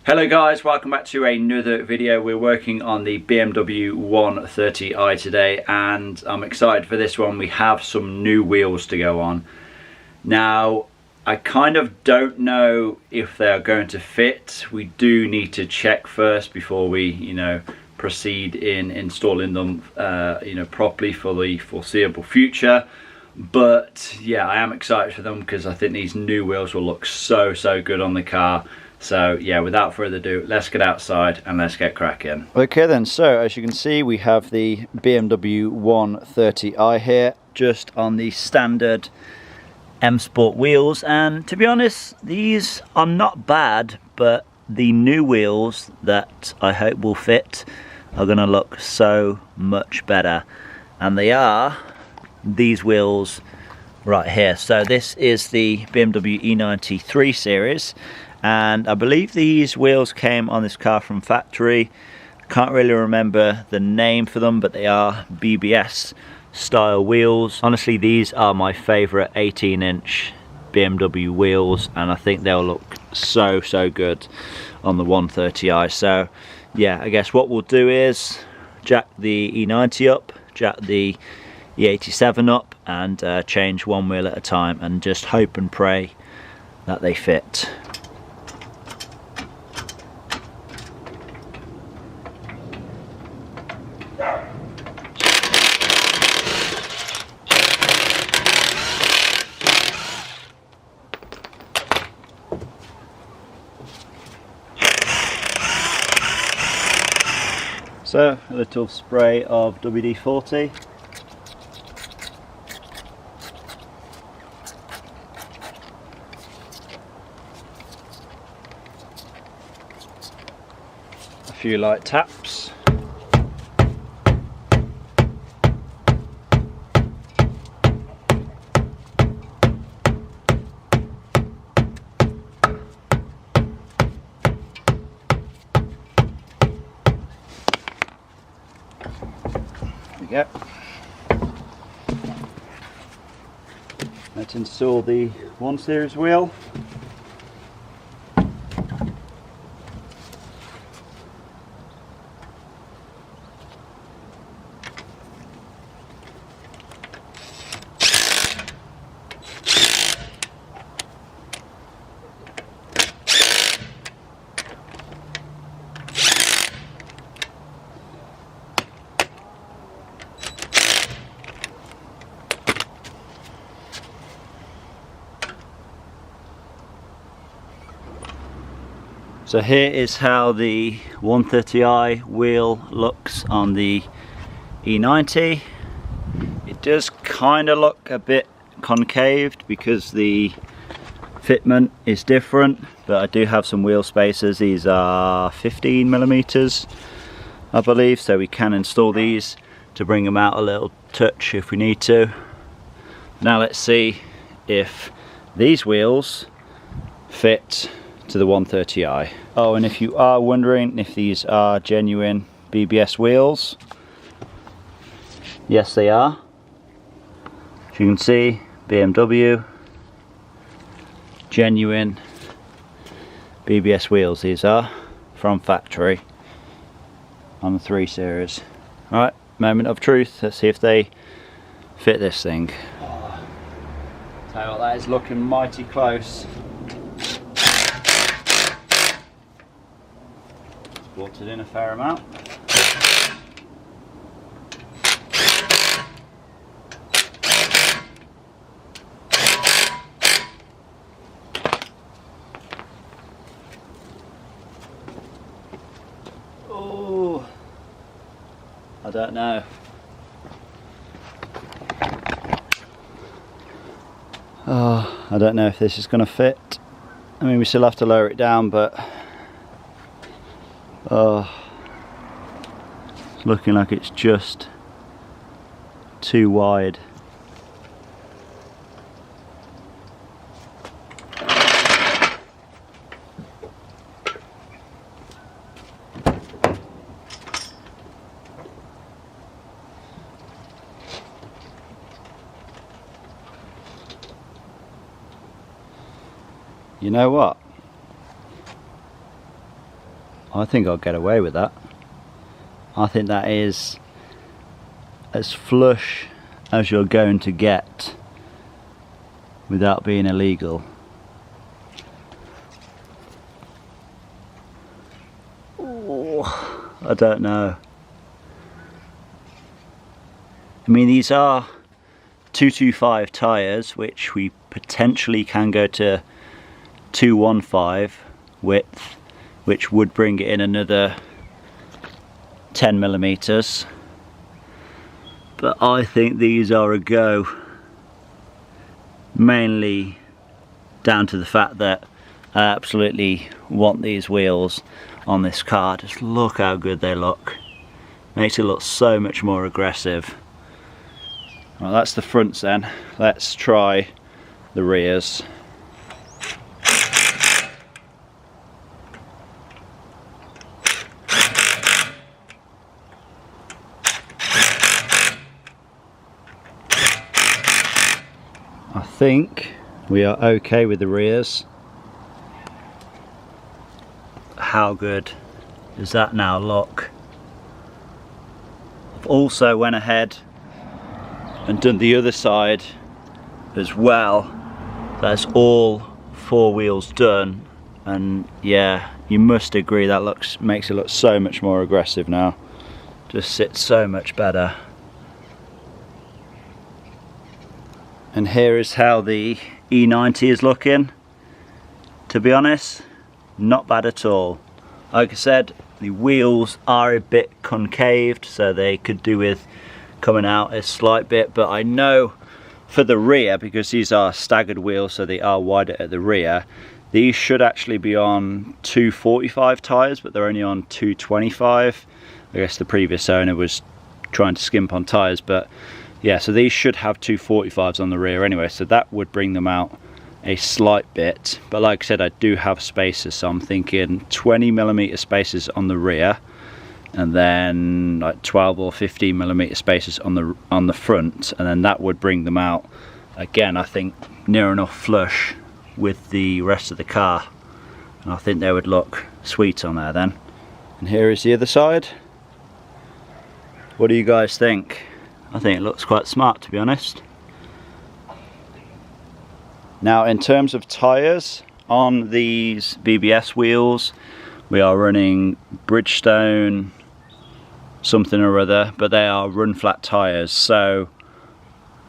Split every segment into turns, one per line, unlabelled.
Hello guys, welcome back to another video. We're working on the BMW 130i today and I'm excited for this one. We have some new wheels to go on. Now, I kind of don't know if they are going to fit. We do need to check first before we, proceed in installing them, properly for the foreseeable future. But yeah, I am excited for them because I think these new wheels will look so good on the car. So yeah, without further ado, let's get outside and let's get cracking. Okay then, so as you can see, we have the BMW 130i here, just on the standard M Sport wheels, and to be honest, these are not bad, but the new wheels that I hope will fit are going to look so much better, and they are these wheels right here. So this is the BMW E90 3 Series, and I believe these wheels came on this car from factory. Can't really remember the name for them, but they are BBS style wheels. Honestly, these are my favorite 18-inch BMW wheels, and I think they'll look so good on the 130i. So yeah, I guess what we'll do is jack the E90 up, jack the E87 up, and change one wheel at a time and just hope and pray that they fit. So a little spray of WD-40. A few light taps. There we go. Let's install the 1 Series wheel. So here is how the 130i wheel looks on the E90. It does kind of look a bit concaved because the fitment is different, but I do have some wheel spacers. These are 15mm, I believe, so we can install these to bring them out a little touch if we need to. Now let's see if these wheels fit to the 130i. Oh, and if you are wondering if these are genuine BBS wheels, yes they are. As you can see, BMW, genuine BBS wheels these are, from factory on the 3 Series. Alright, moment of truth, let's see if they fit this thing. Tell you what, that is looking mighty close. Brought it in a fair amount. Oh, I don't know. Oh, I don't know if this is going to fit. I mean, we still have to lower it down, but it's looking like it's just too wide. You know what? I think I'll get away with that. I think that is as flush as you're going to get without being illegal. Oh, I don't know. I mean, these are 225 tyres, which we potentially can go to 215 width, which would bring it in another 10 millimeters. But I think these are a go, mainly down to the fact that I absolutely want these wheels on this car. Just look how good they look. Makes it look so much more aggressive. Well, that's the fronts then. Let's try the rears. I think we are okay with the rears. How good does that now look? I've also went ahead and done the other side as well. That's all four wheels done, and yeah, you must agree that makes it look so much more aggressive now. Just sits so much better. And here is how the E90 is looking. To be honest, not bad at all. Like I said, the wheels are a bit concaved, so they could do with coming out a slight bit, but I know for the rear, because these are staggered wheels, so they are wider at the rear, these should actually be on 245 tyres, but they're only on 225. I guess the previous owner was trying to skimp on tyres, but yeah, so these should have 245s on the rear anyway, so that would bring them out a slight bit. But like I said, I do have spacers, so I'm thinking 20mm spacers on the rear, and then like 12 or 15mm spacers on the front, and then that would bring them out again, I think near enough flush with the rest of the car, and I think they would look sweet on there then. And here is the other side. What do you guys think? I think it looks quite smart, to be honest. Now, in terms of tyres, on these BBS wheels we are running Bridgestone something or other, but they are run flat tyres, so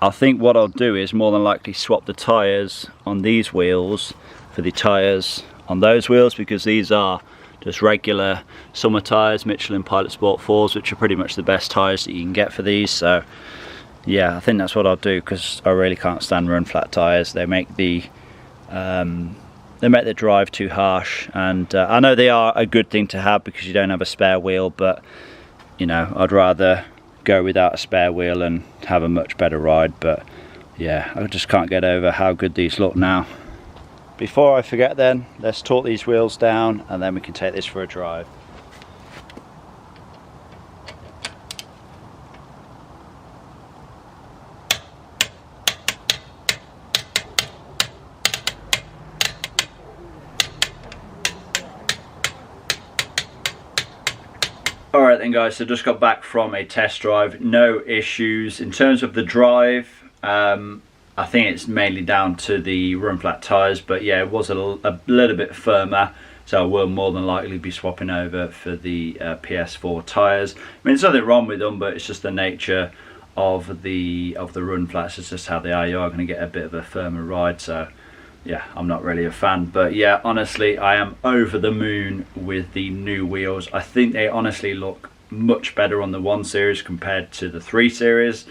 I think what I'll do is more than likely swap the tyres on these wheels for the tyres on those wheels, because these are just regular summer tyres, Michelin Pilot Sport 4s, which are pretty much the best tyres that you can get for these. So yeah, I think that's what I'll do, because I really can't stand run flat tyres. They make the drive too harsh, and I know they are a good thing to have because you don't have a spare wheel, but you know, I'd rather go without a spare wheel and have a much better ride. But yeah, I just can't get over how good these look now. Before I forget then, let's torque these wheels down and then we can take this for a drive. Alright then guys, so just got back from a test drive, no issues. In terms of the drive, I think it's mainly down to the run flat tyres, but yeah, it was a little bit firmer, so I will more than likely be swapping over for the PS4 tyres. I mean, there's nothing wrong with them, but it's just the nature of the run flats. It's just how they are. You are going to get a bit of a firmer ride, so yeah, I'm not really a fan. But yeah, honestly, I am over the moon with the new wheels. I think they honestly look much better on the 1 Series compared to the 3 Series.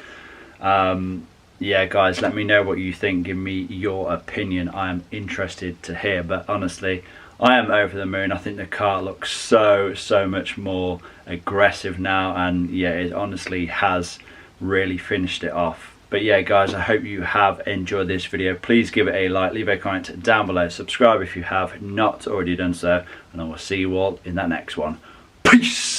Yeah guys, let me know what you think. Give me your opinion. I am interested to hear, but honestly, I am over the moon. I think the car looks so much more aggressive now, and yeah, it honestly has really finished it off. But yeah guys, I hope you have enjoyed this video. Please give it a like, leave a comment down below, subscribe if you have not already done so, and I will see you all in that next one. Peace!